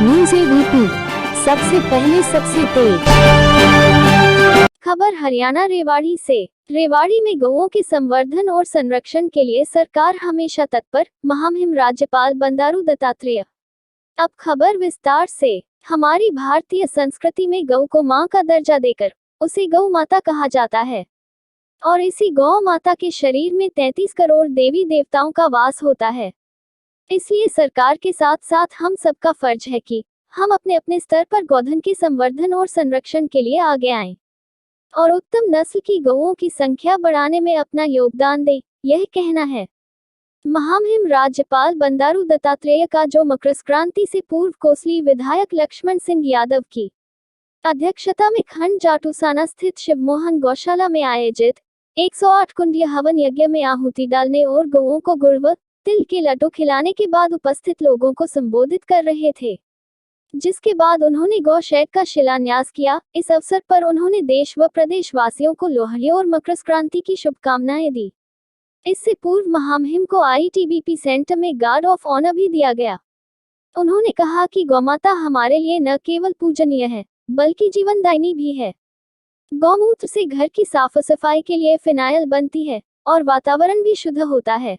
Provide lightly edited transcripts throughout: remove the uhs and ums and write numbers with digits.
News ABP, सबसे पहले सबसे तेज खबर हरियाणा रेवाड़ी से। रेवाड़ी में गौओं के संवर्धन और संरक्षण के लिए सरकार हमेशा तत्पर, महामहिम राज्यपाल बंडारू दत्तात्रेय। अब खबर विस्तार से। हमारी भारतीय संस्कृति में गौ को मां का दर्जा देकर उसे गौ माता कहा जाता है और इसी गौ माता के शरीर में 33 करोड़ देवी देवताओं का वास होता है। इसलिए सरकार के साथ साथ हम सबका फर्ज है कि हम अपने अपने स्तर पर गौधन के संवर्धन और संरक्षण के लिए आगे आएं और उत्तम नस्ल की गौओं की संख्या बढ़ाने में अपना योगदान दें, यह कहना है महामहिम राज्यपाल बंडारू दत्तात्रेय का, जो मकर संक्रांति से पूर्व कोसली विधायक लक्ष्मण सिंह यादव की अध्यक्षता में खंड जाटूसाना स्थित शिवमोहन गौशाला में आयोजित 108 कुंडीय हवन यज्ञ में आहुति डालने और गौओं को गुड़ व तिल के लड्डू खिलाने के बाद उपस्थित लोगों को संबोधित कर रहे थे, जिसके बाद उन्होंने गौ शेड का शिलान्यास किया। इस अवसर पर उन्होंने देश व प्रदेश वासियों को लोहड़ी और मकर संक्रांति की शुभकामनाएं दी। इससे पूर्व महामहिम को आईटीबीपी सेंटर में गार्ड ऑफ ऑनर भी दिया गया। उन्होंने कहा कि गौमाता हमारे लिए न केवल पूजनीय है बल्कि जीवनदायिनी भी है। गौमूत्र से घर की साफ सफाई के लिए फिनाइल बनती है और वातावरण भी शुद्ध होता है।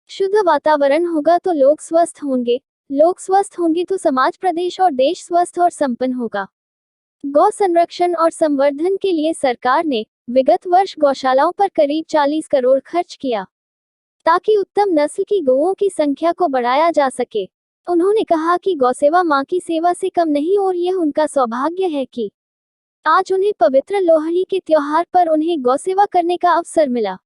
शुद्ध वातावरण होगा तो लोग स्वस्थ होंगे, लोग स्वस्थ होंगे तो समाज, प्रदेश और देश स्वस्थ और संपन्न होगा। गौ संरक्षण और संवर्धन के लिए सरकार ने विगत वर्ष गौशालाओं पर करीब 40 करोड़ खर्च किया ताकि उत्तम नस्ल की गौओं की संख्या को बढ़ाया जा सके। उन्होंने कहा कि गौसेवा मां की सेवा से कम नहीं और यह उनका सौभाग्य है कि आज उन्हें पवित्र लोहड़ी के त्योहार पर उन्हें गौसेवा करने का अवसर मिला।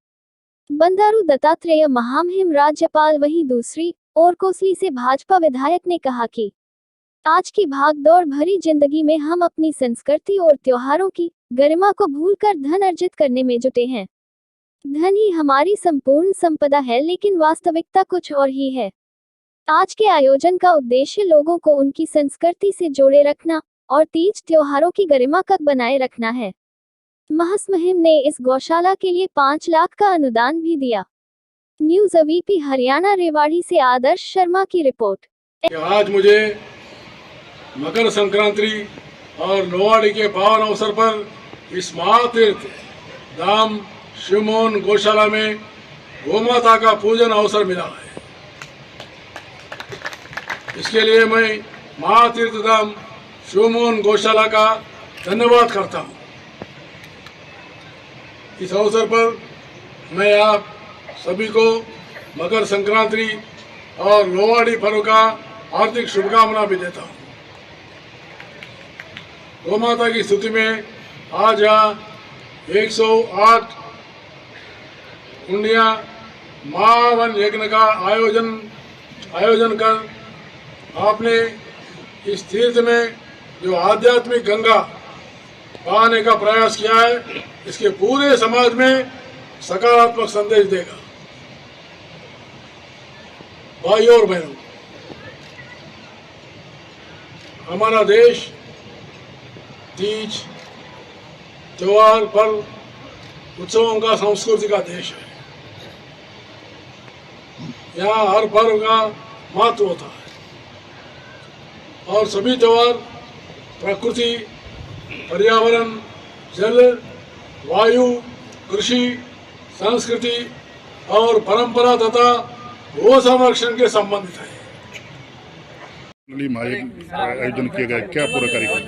बंडारू दत्तात्रेय महामहिम राज्यपाल वहीं दूसरी और कोसली से भाजपा विधायक ने कहा कि आज की भागदौड़ भरी जिंदगी में हम अपनी संस्कृति और त्योहारों की गरिमा को भूलकर धन अर्जित करने में जुटे हैं। धन ही हमारी संपूर्ण संपदा है, लेकिन वास्तविकता कुछ और ही है। आज के आयोजन का उद्देश्य लोगों को उनकी संस्कृति से जोड़े रखना और तीज त्योहारों की गरिमा को बनाए रखना है। महामहिम ने इस गौशाला के लिए 5 लाख का अनुदान भी दिया। न्यूज़ एबीपी हरियाणा रेवाड़ी से आदर्श शर्मा की रिपोर्ट। आज मुझे मकर संक्रांति और लोहड़ी के पावन अवसर पर इस महातीर्थ धाम शिवमोहन गौशाला में गौमाता का पूजन अवसर मिला है। इसके लिए मैं महातीर्थ धाम शिवमोहन गौशाला का धन्यवाद करता हूँ। इस अवसर पर मैं आप सभी को मकर संक्रांति और लोहड़ी पर्व का हार्दिक शुभकामना भी देता हूँ। गौमाता की स्तुति में आज यहाँ 108 कुंडिया महावन यज्ञ का आयोजन कर आपने इस तीर्थ में जो आध्यात्मिक गंगा पाने का प्रयास किया है, इसके पूरे समाज में सकारात्मक संदेश देगा। भाइयों और बहनों, हमारा देश तीज त्योहार पर्व उत्सवों का संस्कृति का देश है। यहाँ हर पर्व का महत्व होता है और सभी त्योहार प्रकृति, पर्यावरण, जल, वायु, कृषि, संस्कृति और परंपरा तथा गो संरक्षण के संबंधित है। आयोजन किया गया, क्या पूरा कार्यक्रम?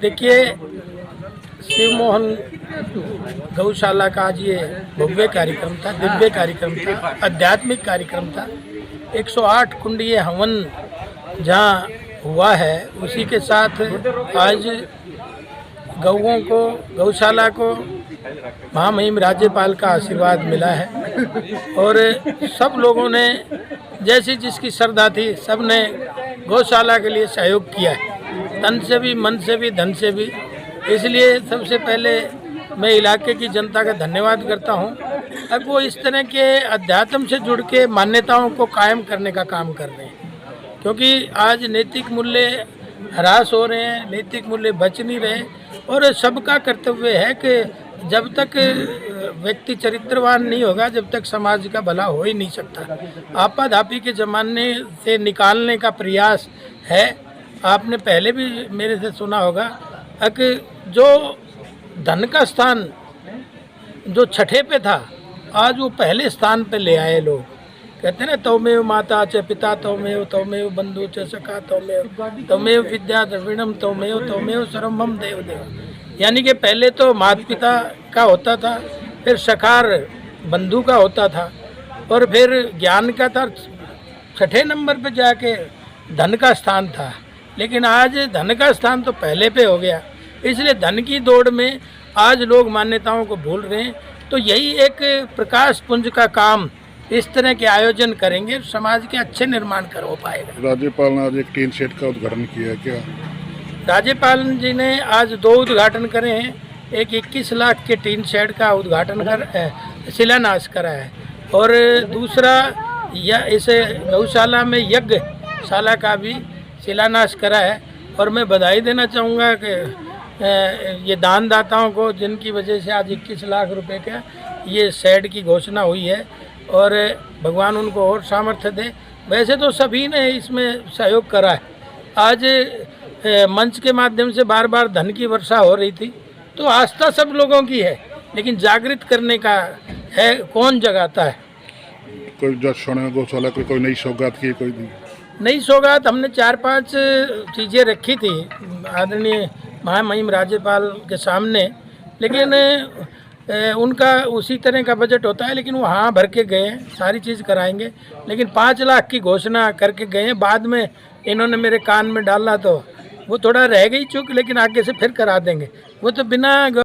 देखिए, शिवमोहन गौशाला का आज ये भव्य कार्यक्रम था, दिव्य कार्यक्रम था, आध्यात्मिक कार्यक्रम था। 108 कुंडीय हवन जहाँ हुआ है, उसी के साथ आज गौओं को, गौशाला को महामहिम राज्यपाल का आशीर्वाद मिला है और सब लोगों ने जैसी जिसकी श्रद्धा थी, सब ने गौशाला के लिए सहयोग किया है, तन से भी, मन से भी, धन से भी। इसलिए सबसे पहले मैं इलाके की जनता का धन्यवाद करता हूं। अब वो इस तरह के अध्यात्म से जुड़ के मान्यताओं को कायम करने का काम कर रहे हैं, क्योंकि आज नैतिक मूल्य ह्रास हो रहे हैं, नैतिक मूल्य बच नहीं रहे और सबका कर्तव्य है कि जब तक व्यक्ति चरित्रवान नहीं होगा, जब तक समाज का भला हो ही नहीं सकता। आपाधापी के ज़माने से निकालने का प्रयास है आपने पहले भी मेरे से सुना होगा कि जो धन का स्थान जो छठे पे था, आज वो पहले स्थान पे ले आए लोग। कहते हैं ना, तौमेव माता च पिता तौमेव बंधु च सखा तौमेव विद्या द्रविणम तौमेव सर्वम देव देव। यानी कि पहले तो माता पिता का होता था, फिर सखार बंधु का होता था, और फिर ज्ञान का था। छठे नंबर पे जाके धन का स्थान था, लेकिन आज धन का स्थान तो पहले पे हो गया। इसलिए धन की दौड़ में आज लोग मान्यताओं को भूल रहे हैं। तो यही एक प्रकाश पुंज का काम इस तरह के आयोजन करेंगे, समाज के अच्छे निर्माण कर हो पाएगा। राज्यपाल ने आज एक टीन शेड का उद्घाटन किया, क्या राज्यपाल जी ने आज 2 उद्घाटन करे हैं। एक 21 लाख के टीन शेड का उद्घाटन शिलान्यास करा है, और दूसरा इस गौशाला में यज्ञशाला का भी शिलान्यास करा है। और मैं बधाई देना चाहूँगा कि ये दानदाताओं को, जिनकी वजह से आज 21 लाख रुपए का ये शेड की घोषणा हुई है, और भगवान उनको और सामर्थ्य दे। वैसे तो सभी ने इसमें सहयोग करा है। आज मंच के माध्यम से बार बार धन की वर्षा हो रही थी, तो आस्था सब लोगों की है, लेकिन जागृत करने का है कौन जगाता है। कोई गौशाला को कोई नई सौगात की, कोई नई सौगात हमने 4-5 चीज़ें रखी थी आदरणीय महामहिम राज्यपाल के सामने, लेकिन उनका उसी तरह का बजट होता है, लेकिन वो हाँ भर के गए हैं, सारी चीज़ कराएंगे। लेकिन 5 लाख की घोषणा करके गए हैं, बाद में इन्होंने मेरे कान में डाला तो वो थोड़ा रह गई चूक, लेकिन आगे से फिर करा देंगे। वो तो बिना